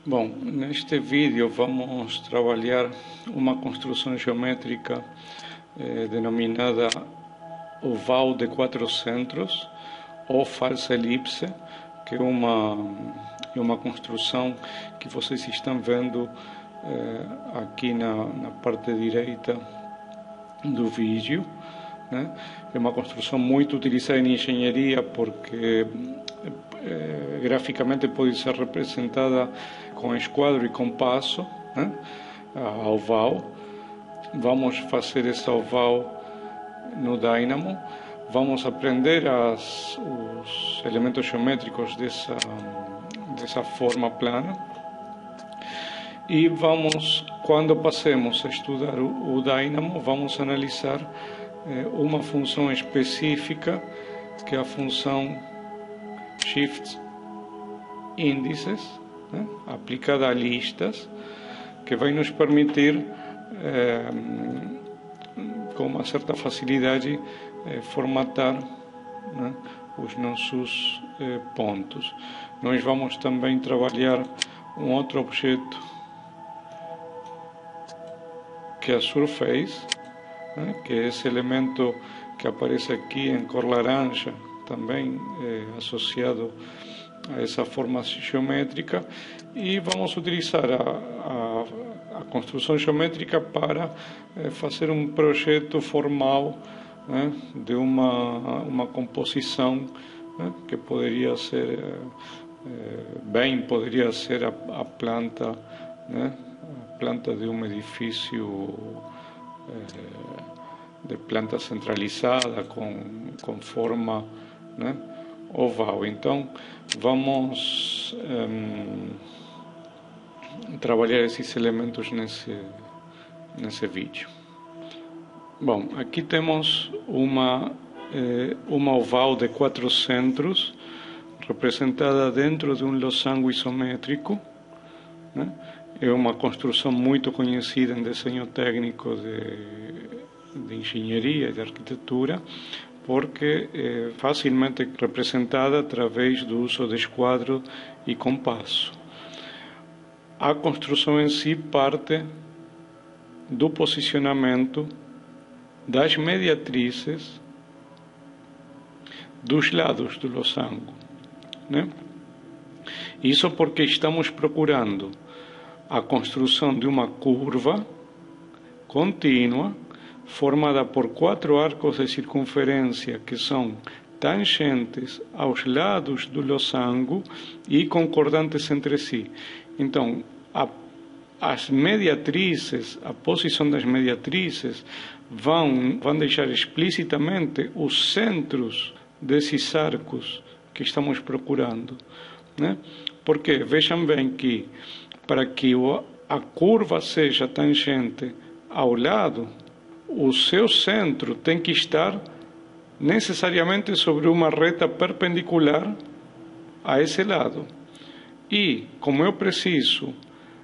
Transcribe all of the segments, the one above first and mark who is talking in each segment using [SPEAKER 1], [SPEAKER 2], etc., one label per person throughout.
[SPEAKER 1] Bom, neste vídeo vamos trabalhar uma construção geométrica denominada oval de 4 centros ou falsa elipse, que é uma construção que vocês estão vendo aqui na parte direita do vídeo, né? É uma construção muito utilizada em engenharia porque graficamente pode ser representada com esquadro e compasso, né? A oval. Vamos fazer essa oval no Dynamo. Vamos aprender os elementos geométricos dessa forma plana. E vamos, quando passemos a estudar o Dynamo, vamos analisar uma função específica, que é a função Shift Índices, né, aplicada a listas, que vai nos permitir, com uma certa facilidade, formatar, né, os nossos pontos. Nós vamos também trabalhar um outro objeto, que é a Surface, né, que é esse elemento que aparece aqui em cor laranja, também associado a essa forma geométrica, e vamos utilizar a construção geométrica para fazer um projeto formal, né, de uma composição, né, que poderia ser poderia ser a planta, né, a planta de um edifício de planta centralizada com forma, né, oval. Então vamos trabalhar esses elementos nesse vídeo. Bom, aqui temos uma oval de 4 centros representada dentro de um losango isométrico, né? É uma construção muito conhecida em desenho técnico de engenharia e de arquitetura, porque é facilmente representada através do uso de esquadro e compasso. A construção em si parte do posicionamento das mediatrices dos lados do losango, né? Isso porque estamos procurando a construção de uma curva contínua formada por 4 arcos de circunferência que são tangentes aos lados do losango e concordantes entre si. Então, as mediatrices, a posição das mediatrices vão deixar explicitamente os centros desses arcos que estamos procurando, né? Porque vejam bem que para que a curva seja tangente ao lado, o seu centro tem que estar necessariamente sobre uma reta perpendicular a esse lado. E, como eu preciso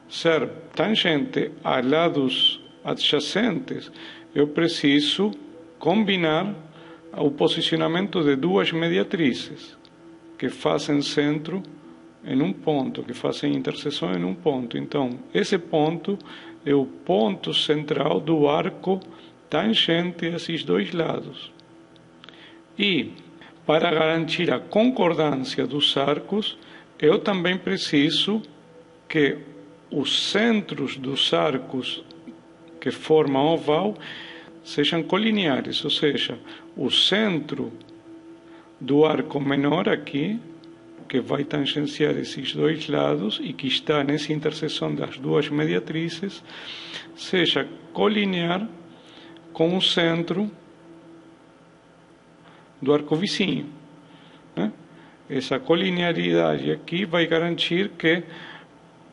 [SPEAKER 1] ser tangente a lados adjacentes, eu preciso combinar o posicionamento de 2 mediatrices que fazem centro em um ponto, que fazem interseção em um ponto. Então, esse ponto é o ponto central do arco tangente a esses 2 lados. E, para garantir a concordância dos arcos, eu também preciso que os centros dos arcos que formam o oval sejam colineares, ou seja, o centro do arco menor aqui, que vai tangenciar esses 2 lados e que está nessa interseção das 2 mediatrices, seja colinear com o centro do arco vizinho, né? Essa colinearidade aqui vai garantir que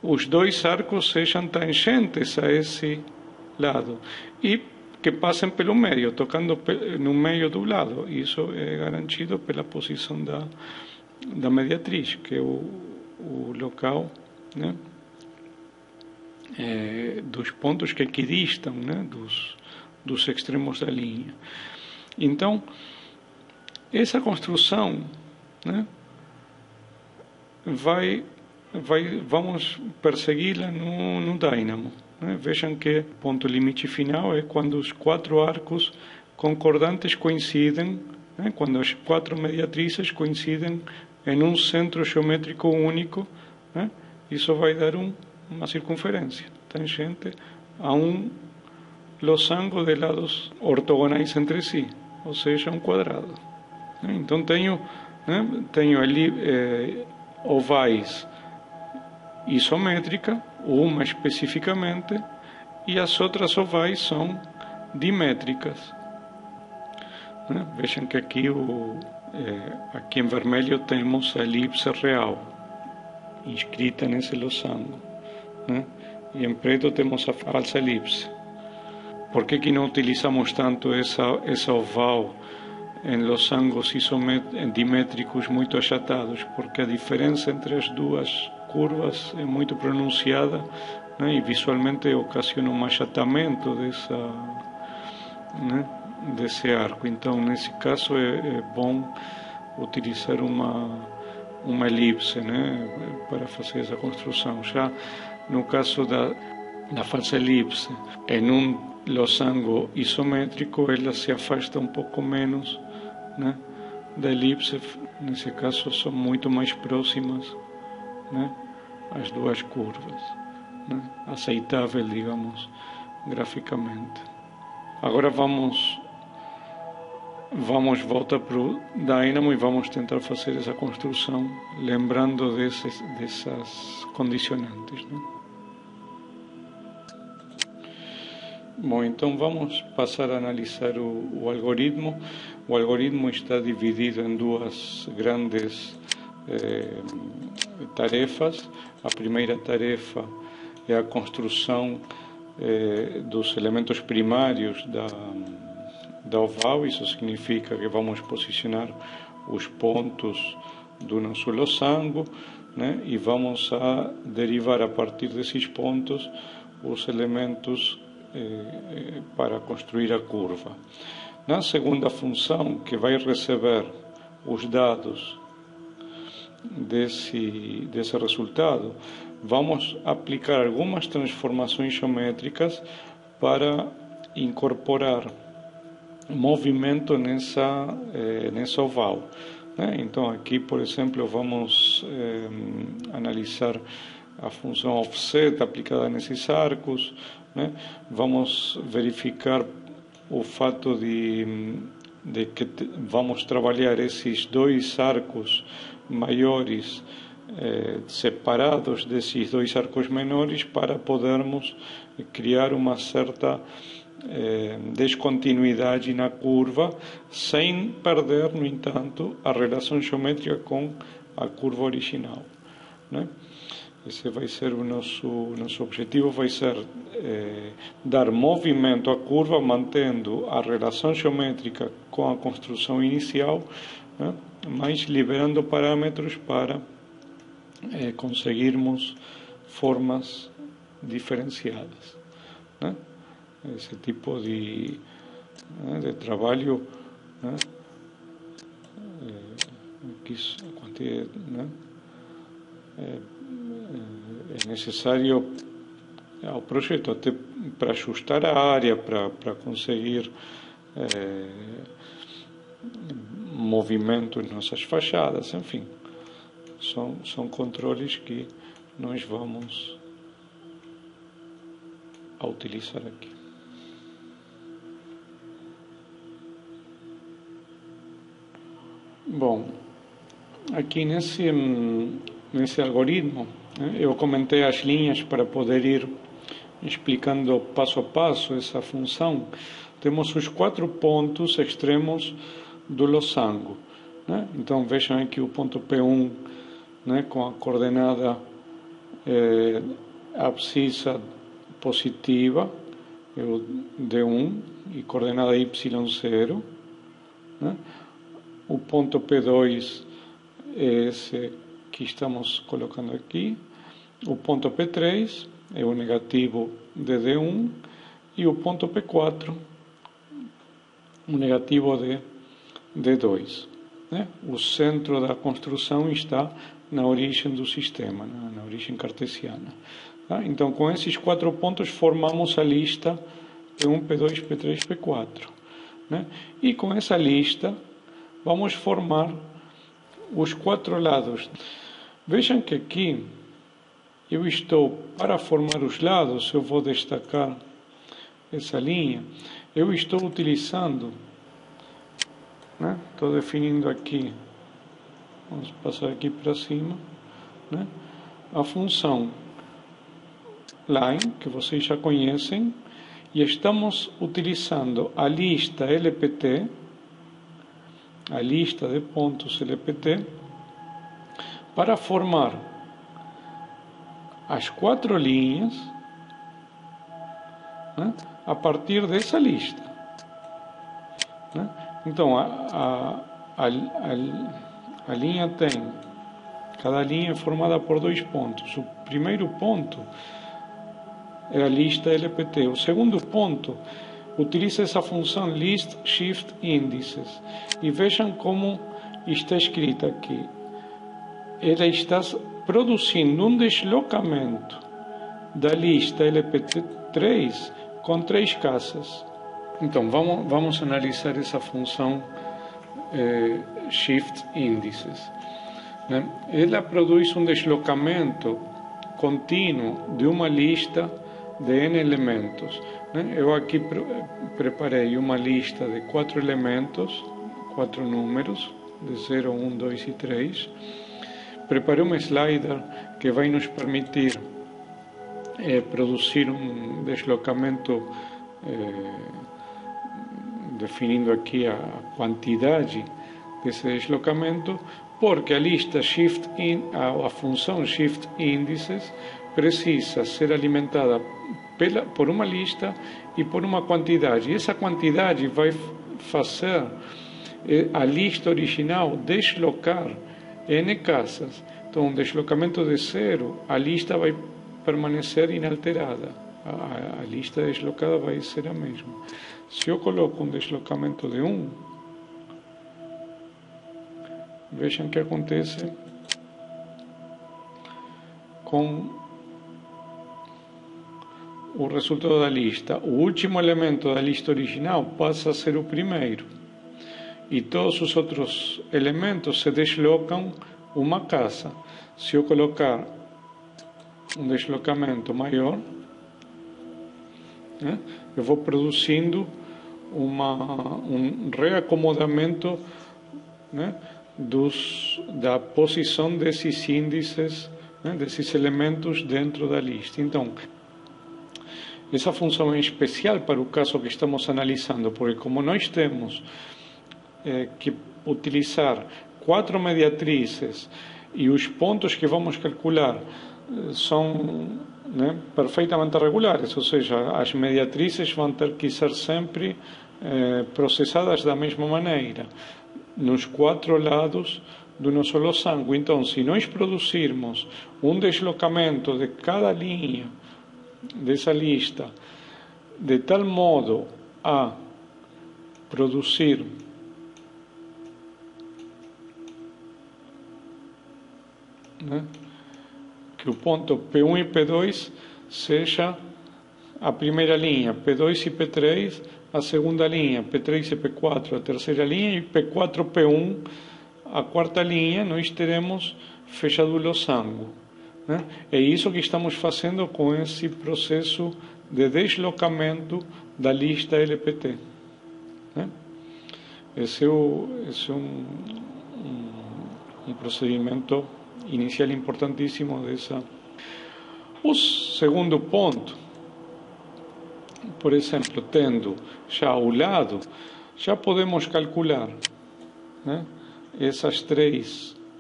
[SPEAKER 1] os 2 arcos sejam tangentes a esse lado e que passem pelo meio, tocando no meio do lado. Isso é garantido pela posição da mediatriz, que é o local, né, dos pontos que equidistam, né, dos extremos da linha. Então, essa construção, né, vai vamos persegui-la no dínamo. Né? Vejam que o ponto limite final é quando os 4 arcos concordantes coincidem, né? Quando as 4 mediatrices coincidem em um centro geométrico único, né? Isso vai dar uma circunferência tangente a um losango de lados ortogonais entre si, ou seja, um quadrado. Então tenho ali ovais isométrica, uma especificamente, e as outras ovais são dimétricas. Vejam que aqui em vermelho temos a elipse real inscrita nesse losango, né? E em preto temos a falsa elipse. Por que não utilizamos tanto essa oval em losangos dimétricos muito achatados? Porque a diferença entre as duas curvas é muito pronunciada, né? E visualmente ocasiona um achatamento desse arco. Então, nesse caso, é bom utilizar uma elipse, né, para fazer essa construção. Já no caso da falsa elipse, em um losango isométrico, ela se afasta um pouco menos, né, da elipse. Nesse caso, são muito mais próximas, né, as duas curvas, né, aceitável, digamos, graficamente. Agora vamos voltar para o dínamo e vamos tentar fazer essa construção lembrando dessas condicionantes, né? Bom, então vamos passar a analisar o algoritmo. O algoritmo está dividido em 2 grandes tarefas. A primeira tarefa é a construção dos elementos primários da oval. Isso significa que vamos posicionar os pontos do nosso losango, né? E vamos a derivar a partir desses pontos os elementos para construir a curva. Na segunda função, que vai receber os dados desse resultado, vamos aplicar algumas transformações geométricas para incorporar movimento nessa oval, né? Então aqui, por exemplo, vamos analisar a função offset aplicada nesses arcos, né? Vamos verificar o fato de que vamos trabalhar esses 2 arcos maiores separados desses 2 arcos menores para podermos criar uma certa descontinuidade na curva, sem perder, no entanto, a relação geométrica com a curva original, né? Esse vai ser o nosso objetivo, vai ser dar movimento à curva, mantendo a relação geométrica com a construção inicial, né? Mas liberando parâmetros para conseguirmos formas diferenciadas, né? Esse tipo de trabalho, né? É necessário ao projeto, até para ajustar a área, para conseguir movimento em nossas fachadas, enfim, são controles que nós vamos a utilizar aqui. Bom, aqui nesse algoritmo, né, eu comentei as linhas para poder ir explicando passo a passo essa função. Temos os 4 pontos extremos do losango, né? Então vejam aqui o ponto P1, né, com a coordenada abscissa positiva, é o D1, e coordenada Y0, né? O ponto P2 é esse que estamos colocando aqui. O ponto P3 é o negativo de D1 e o ponto P4 o negativo de D2, né? O centro da construção está na origem do sistema, na origem cartesiana. Tá? Então, com esses 4 pontos, formamos a lista P1, P2, P3, P4. Né? E com essa lista, vamos formar os 4 lados. Vejam que aqui, eu estou, para formar os lados, eu vou destacar essa linha, eu estou utilizando, né? Estou definindo aqui, vamos passar aqui para cima, né? A função line, que vocês já conhecem, e estamos utilizando a lista LPT, a lista de pontos LPT, para formar as 4 linhas, né, a partir dessa lista. Né? Então, a linha tem, cada linha é formada por 2 pontos. O primeiro ponto é a lista LPT. O segundo ponto utiliza essa função list, shift, índices. E vejam como está escrita aqui. Ela está produzindo um deslocamento da lista LPT3 com 3 casas. Então, vamos analisar essa função shift índices. Né? Ela produz um deslocamento contínuo de uma lista de N elementos. Né? Eu aqui preparei uma lista de 4 elementos, 4 números, de 0, 1, 2 e 3. Preparei um slider que vai nos permitir produzir um deslocamento, definindo aqui a quantidade desse deslocamento, porque a lista a função shift índices precisa ser alimentada por uma lista e por uma quantidade. E essa quantidade vai fazer a lista original deslocar N casas. Então, um deslocamento de 0, a lista vai permanecer inalterada. A lista deslocada vai ser a mesma. Se eu coloco um deslocamento de 1, vejam o que acontece com o resultado da lista. O último elemento da lista original passa a ser o primeiro. E todos os outros elementos se deslocam uma casa. Se eu colocar um deslocamento maior, né, eu vou produzindo um reacomodamento, né, da posição desses índices, né, desses elementos dentro da lista. Então, essa função é especial para o caso que estamos analisando, porque como nós temos que utilizar 4 mediatrizes e os pontos que vamos calcular são, né, perfeitamente regulares, ou seja, as mediatrizes vão ter que ser sempre processadas da mesma maneira, nos 4 lados do nosso losango. Então, se nós produzirmos um deslocamento de cada linha dessa lista, de tal modo a produzir que o ponto P1 e P2 seja a primeira linha, P2 e P3 a segunda linha, P3 e P4 a terceira linha e P4 e P1 a quarta linha, nós teremos fechado o losango. Né? É isso que estamos fazendo com esse processo de deslocamento da lista LPT. Né? Esse é um procedimento inicial importantíssimo dessa. O segundo ponto, por exemplo, tendo já ao lado, já podemos calcular, né,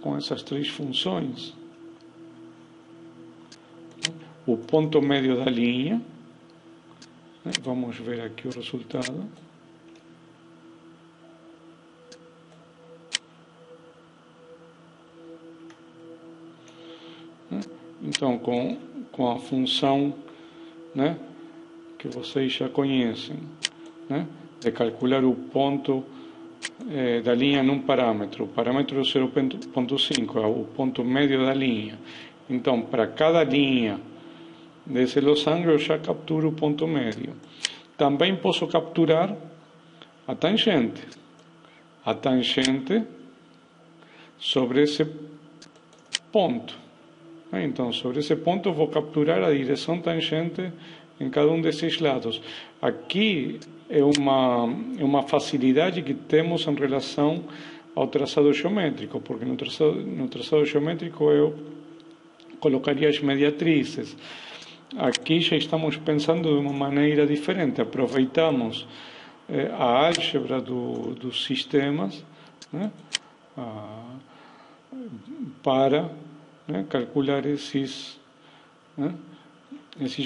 [SPEAKER 1] com essas três funções, o ponto médio da linha, né, vamos ver aqui o resultado. Então, com a função, né, que vocês já conhecem, né, de calcular o ponto da linha num parâmetro. O parâmetro 0,5 é o ponto médio da linha. Então, para cada linha desse losango, eu já capturo o ponto médio. Também posso capturar a tangente. A tangente sobre esse ponto. Então, sobre esse ponto, eu vou capturar a direção tangente em cada um desses lados. Aqui é uma facilidade que temos em relação ao traçado geométrico, porque no traçado geométrico eu colocaria as mediatrizes. Aqui já estamos pensando de uma maneira diferente. Aproveitamos a álgebra dos sistemas, né, para calcular esses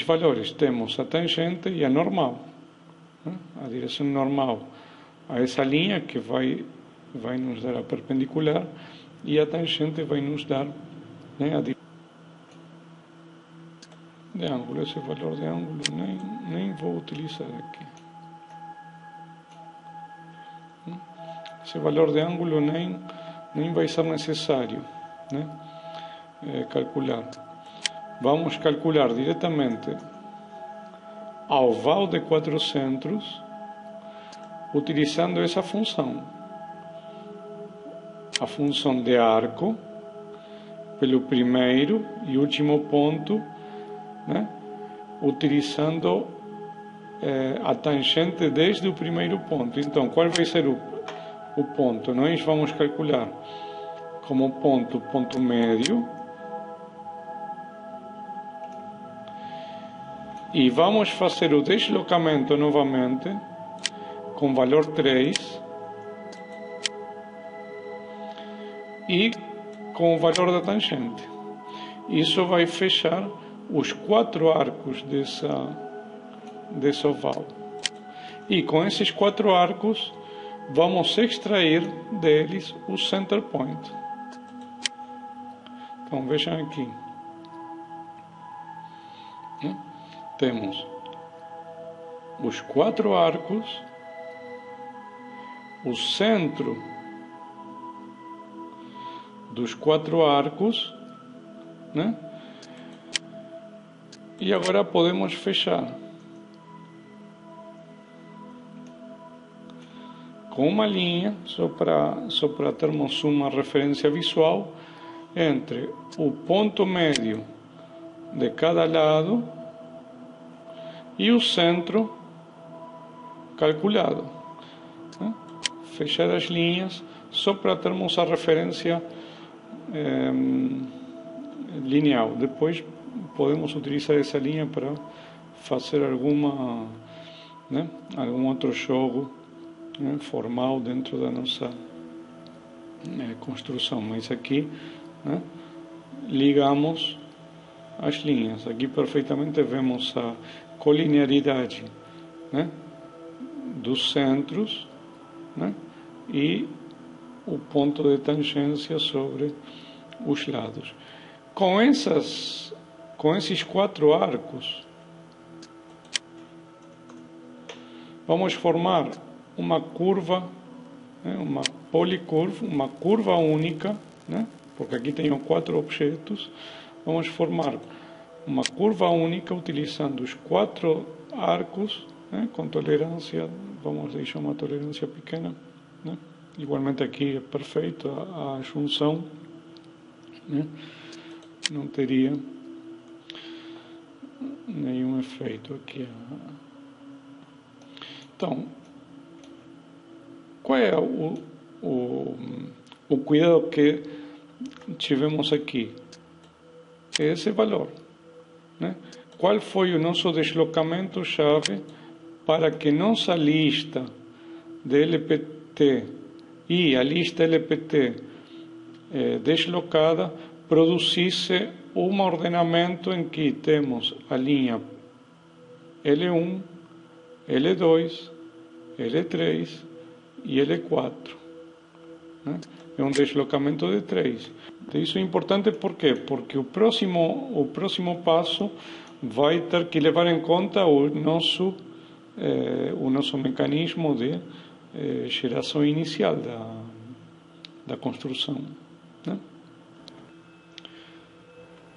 [SPEAKER 1] valores. Temos a tangente e a normal, a direção normal a essa linha que vai nos dar a perpendicular, e a tangente vai nos dar a direção de ângulo. Esse valor de ângulo nem vou utilizar aqui. Esse valor de ângulo nem vai ser necessário, calcular. Vamos calcular diretamente a oval de 4 centros utilizando essa função. A função de arco pelo primeiro e último ponto, utilizando a tangente desde o primeiro ponto. Então, qual vai ser o ponto? Nós vamos calcular como ponto médio, e vamos fazer o deslocamento novamente com valor 3 e com o valor da tangente. Isso vai fechar os 4 arcos desse oval. E com esses 4 arcos, vamos extrair deles o center point. Então, vejam aqui. Temos os 4 arcos, o centro dos 4 arcos, e agora podemos fechar com uma linha, só para termos uma referência visual, entre o ponto médio de cada lado e o centro calculado. Fechar as linhas só para termos a referência lineal. Depois podemos utilizar essa linha para fazer algum outro jogo formal dentro da nossa construção. Mas aqui ligamos as linhas. Aqui perfeitamente vemos a colinearidade dos centros, e o ponto de tangência sobre os lados. Com esses 4 arcos, vamos formar uma curva, uma policurva, uma curva única, porque aqui tenho 4 objetos. Vamos formar uma curva única utilizando os 4 arcos, com tolerância. Vamos deixar uma tolerância pequena. Igualmente aqui é perfeito a junção, não teria nenhum efeito aqui. Então, qual é o cuidado que tivemos aqui? É esse valor. Qual foi o nosso deslocamento-chave para que nossa lista de LPT e a lista LPT deslocada produzisse um ordenamento em que temos a linha L1, L2, L3 e L4. É um deslocamento de 3. Isso é importante por quê? Porque o próximo passo vai ter que levar em conta o nosso mecanismo geração inicial da construção, né?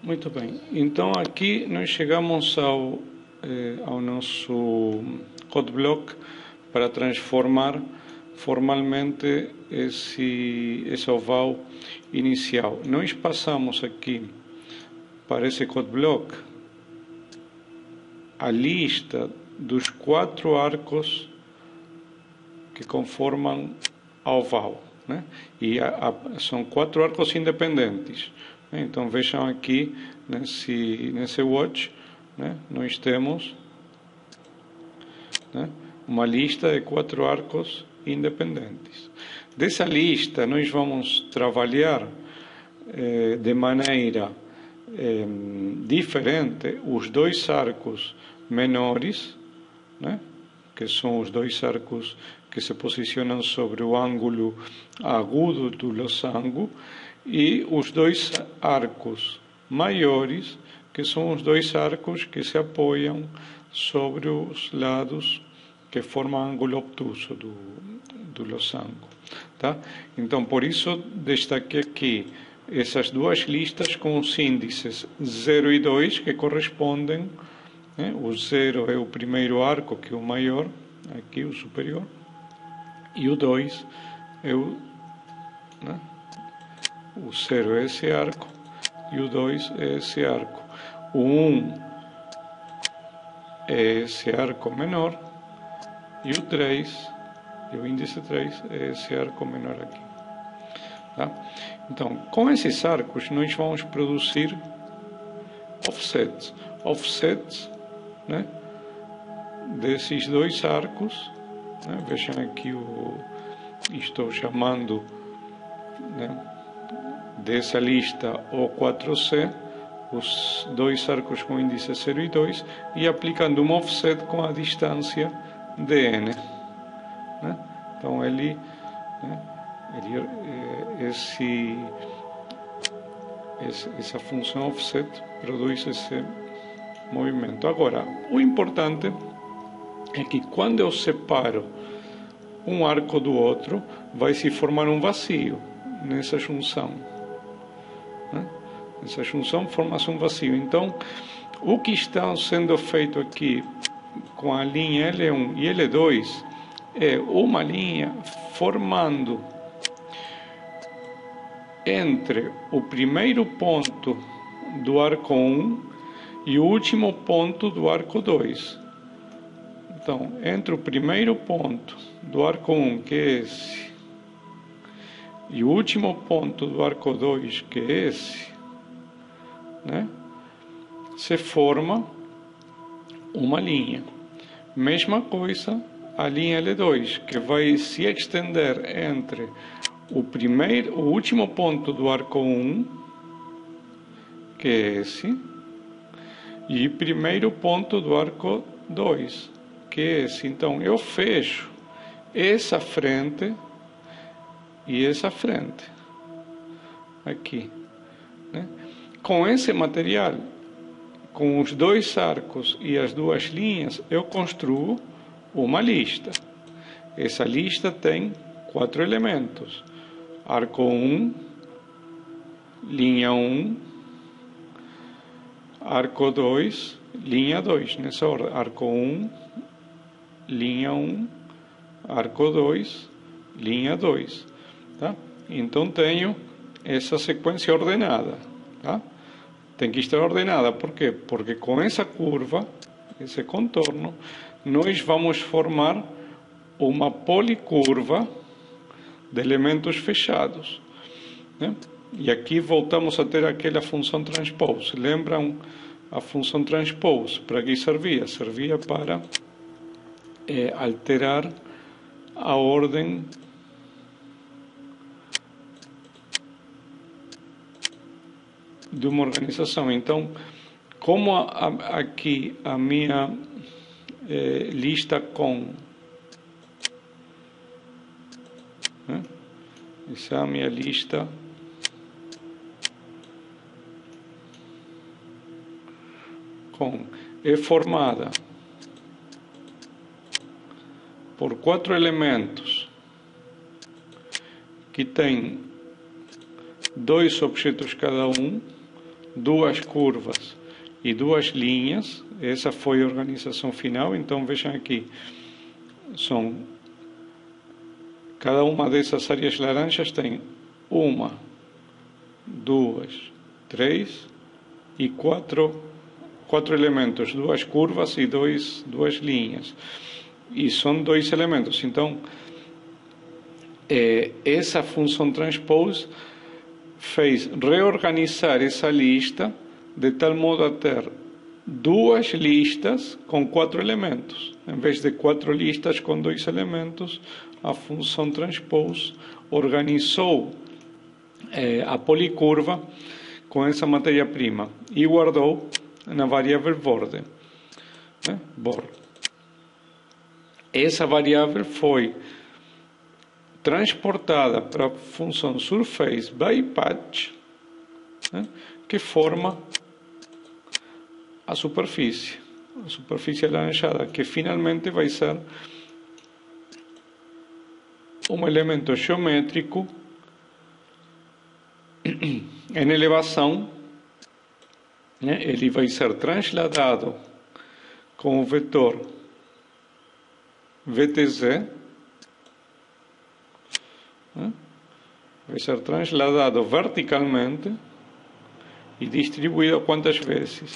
[SPEAKER 1] Muito bem, então aqui nós chegamos ao nosso CodeBlock para transformar formalmente esse oval inicial. Nós passamos aqui para esse CodeBlock a lista dos 4 arcos que conformam a oval, né? E são 4 arcos independentes. Então vejam aqui nesse watch, né, nós temos, né, uma lista de 4 arcos independentes. Dessa lista nós vamos trabalhar de maneira diferente os 2 arcos menores, né, que são os 2 arcos que se posicionam sobre o ângulo agudo do losango, e os 2 arcos maiores, que são os 2 arcos que se apoiam sobre os lados que formam ângulo obtuso do losango, tá? Então, por isso, destaquei aqui essas 2 listas com os índices 0 e 2, que correspondem, né? O 0 é o primeiro arco, que é o maior, aqui o superior, e o 2 é o, né? O 0 é esse arco e o 2 é esse arco. O 1 é esse arco menor e o 3, e o índice 3 é esse arco menor aqui. Tá? Então, com esses arcos nós vamos produzir offsets. Offsets, né, desses 2 arcos, né? Vejam aqui, estou chamando, né, dessa lista O4C, os 2 arcos com índice 0 e 2, e aplicando um offset com a distância dn, né? Então essa função offset produz esse movimento. Agora, o importante é que quando eu separo um arco do outro, vai se formar um vazio nessa junção, né? Essa junção forma-se um vazio. Então, o que está sendo feito aqui com a linha L1 e L2 é uma linha formando entre o primeiro ponto do arco 1 e o último ponto do arco 2. Então, entre o primeiro ponto do arco 1, que é esse, e o último ponto do arco 2, que é esse, né, se forma uma linha. Mesma coisa a linha L2, que vai se estender entre o último ponto do arco 1, que é esse, e o primeiro ponto do arco 2, que é esse. Então, eu fecho essa frente e essa frente aqui, né? Com esse material, com os 2 arcos e as 2 linhas, eu construo uma lista. Essa lista tem 4 elementos: arco 1, linha 1, arco 2, linha 2, nessa ordem: arco 1, linha 1, arco 2, linha 2, tá? Então tenho essa sequência ordenada, tá? Tem que estar ordenada, por quê? Porque com essa curva, esse contorno, nós vamos formar uma policurva de elementos fechados, né? E aqui voltamos a ter aquela função transpose. Lembram a função transpose? Para que servia? Servia para alterar a ordem de uma organização. Então, como aqui a minha lista com, né? Essa é a minha lista com, é formada por 4 elementos que tem dois objetos cada um, duas curvas e duas linhas. Essa foi a organização final. Então vejam aqui, cada uma dessas áreas laranjas tem uma, duas, três e quatro elementos, duas curvas e duas linhas. E são dois elementos. Então, essa função transpose fez reorganizar essa lista de tal modo a ter duas listas com quatro elementos. Em vez de quatro listas com dois elementos, a função transpose organizou a policurva com essa matéria-prima e guardou na variável borde. Borde. Essa variável foi transportada para a função surface by patch, que forma a superfície alaranjada, que finalmente vai ser um elemento geométrico em elevação. Ele vai ser transladado com o vetor VTZ, vai ser transladado verticalmente e distribuído quantas vezes?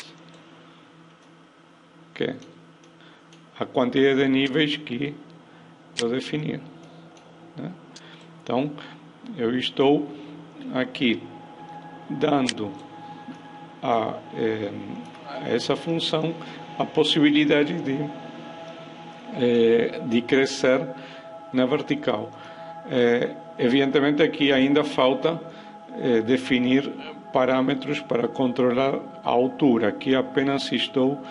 [SPEAKER 1] A quantidade de níveis que eu definir. Então, eu estou aqui dando a essa função a possibilidade de crescer na vertical. Evidentemente aqui ainda falta definir parâmetros para controlar a altura. Aqui apenas estou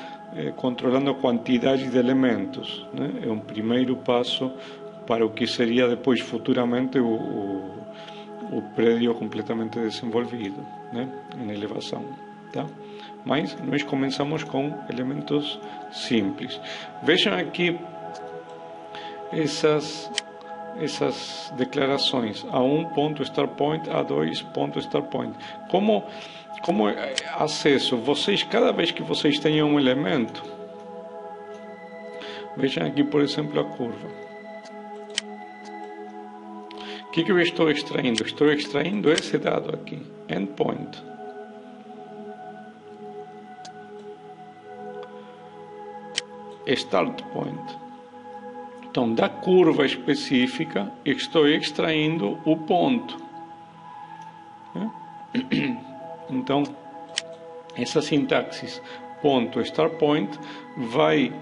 [SPEAKER 1] controlando a quantidade de elementos. É um primeiro passo para o que seria depois futuramente o prédio completamente desenvolvido, em elevação. Tá? Mas nós começamos com elementos simples. Vejam aqui essas declarações: A1 ponto start point, A2 ponto start point. Como acesso, cada vez que vocês tenham um elemento, vejam aqui, por exemplo, a curva. O que eu estou extraindo? Estou extraindo esse dado aqui, endpoint. Start point. Então, da curva específica, estou extraindo o ponto. Então, essa sintaxe ponto start point vai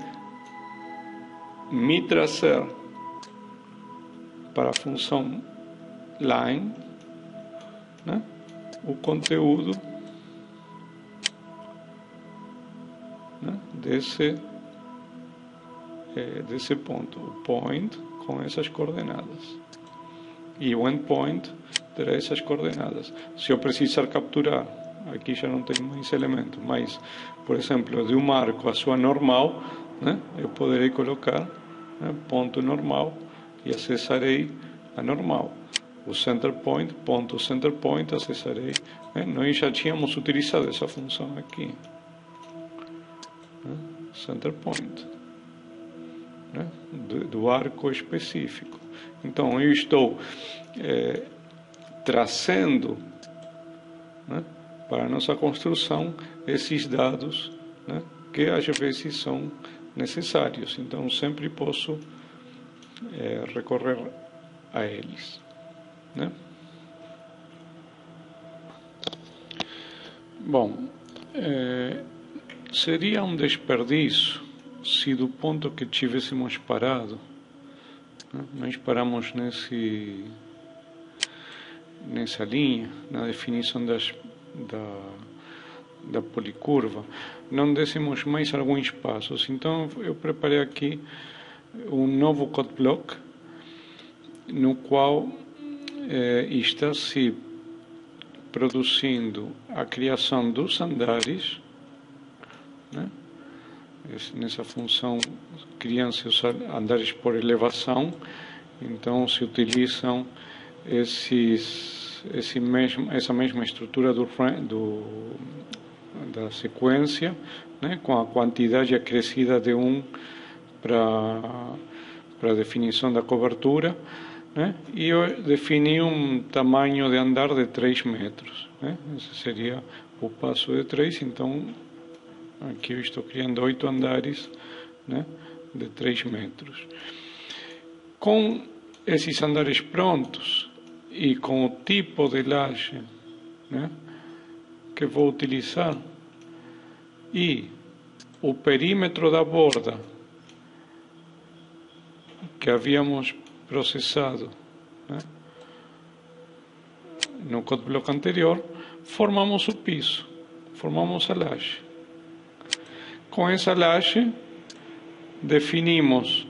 [SPEAKER 1] me trazer para a função line, o conteúdo desse ponto, o point com essas coordenadas, e o endpoint terá essas coordenadas. Se eu precisar capturar, aqui já não tem mais elemento, mas, por exemplo, de um arco a sua normal, eu poderei colocar ponto normal e acessarei a normal. O center point, ponto center point, acessarei. Nós já tínhamos utilizado essa função aqui. Center point. Do arco específico. Então, eu estou trazendo para a nossa construção esses dados que às vezes são necessários. Então, sempre posso recorrer a eles. Bom, seria um desperdício se do ponto que tivéssemos parado, nós paramos nessa linha, na definição da policurva, não dessemos mais alguns passos. Então eu preparei aqui um novo code block, no qual está se produzindo a criação dos andares, nessa função criam-se os andares por elevação. Então se utilizam essa mesma estrutura da sequência, né, com a quantidade acrescida de 1 para a definição da cobertura, né, e eu defini um tamanho de andar de 3 metros. Né, esse seria o passo de 3, então aqui eu estou criando 8 andares, né, de 3 metros. Com esses andares prontos e com o tipo de laje, né, que vou utilizar, e o perímetro da borda que havíamos processado, né, no code block anterior, formamos o piso, formamos a laje. Com essa laje, definimos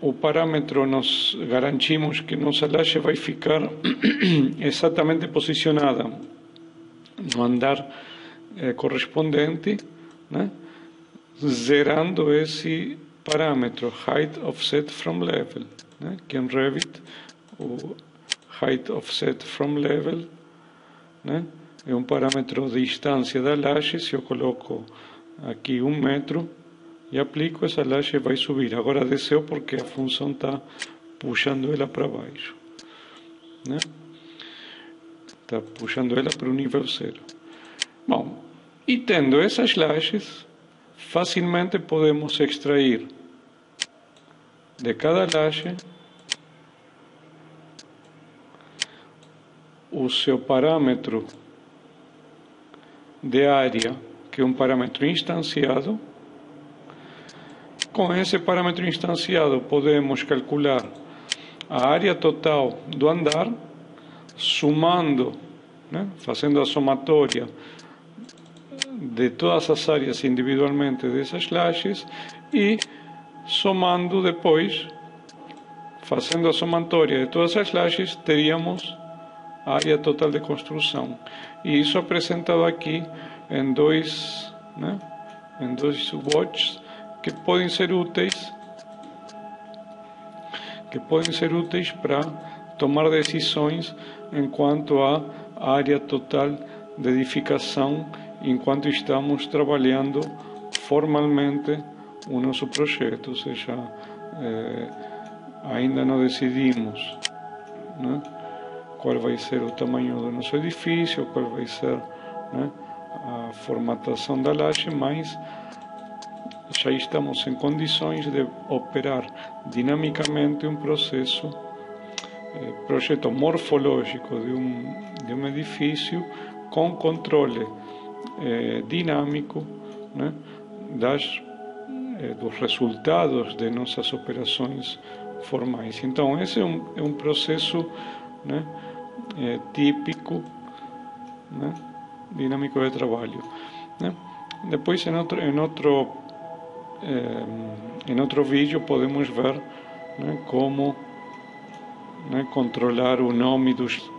[SPEAKER 1] o parâmetro, nos garantimos que nossa laje vai ficar exatamente posicionada no andar correspondente, né, zerando esse parâmetro height offset from level, né, que em Revit o height offset from level, né, é um parâmetro de distância da laje. Se eu coloco aqui 1 metro e aplico, essa laje vai subir. Agora desceu porque a função está puxando ela para baixo, né? Está puxando ela para o nível 0. Bom, e tendo essas lajes, facilmente podemos extrair de cada laje o seu parâmetro de área, que é um parâmetro instanciado. Com esse parâmetro instanciado, podemos calcular a área total do andar, somando, né, fazendo a somatória de todas as áreas individualmente dessas lajes e somando depois, fazendo a somatória de todas as lajes, teríamos a área total de construção. E isso apresentado aqui em dois watches que podem ser úteis para tomar decisões enquanto à área total de edificação, enquanto estamos trabalhando formalmente o nosso projeto, ou seja, ainda não decidimos, né, qual vai ser o tamanho do nosso edifício, qual vai ser, né, a formatação da laje, mas já estamos em condições de operar dinamicamente um projeto morfológico de um edifício com controle dinâmico, né, dos resultados de nossas operações formais. Então, esse é um processo, né, típico, né, dinâmico de trabalho, né. Depois, em outro vídeo, podemos ver, né, como, né, controlar o nome dos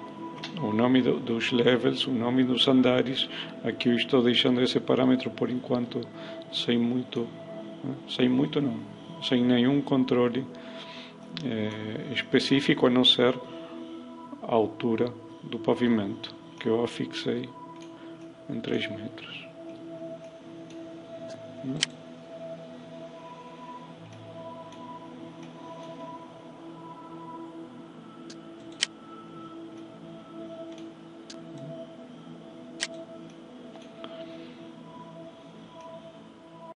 [SPEAKER 1] levels, o nome dos andares. Aqui eu estou deixando esse parâmetro por enquanto sem nenhum controle específico, a não ser a altura do pavimento, que eu a fixei em 3 metros.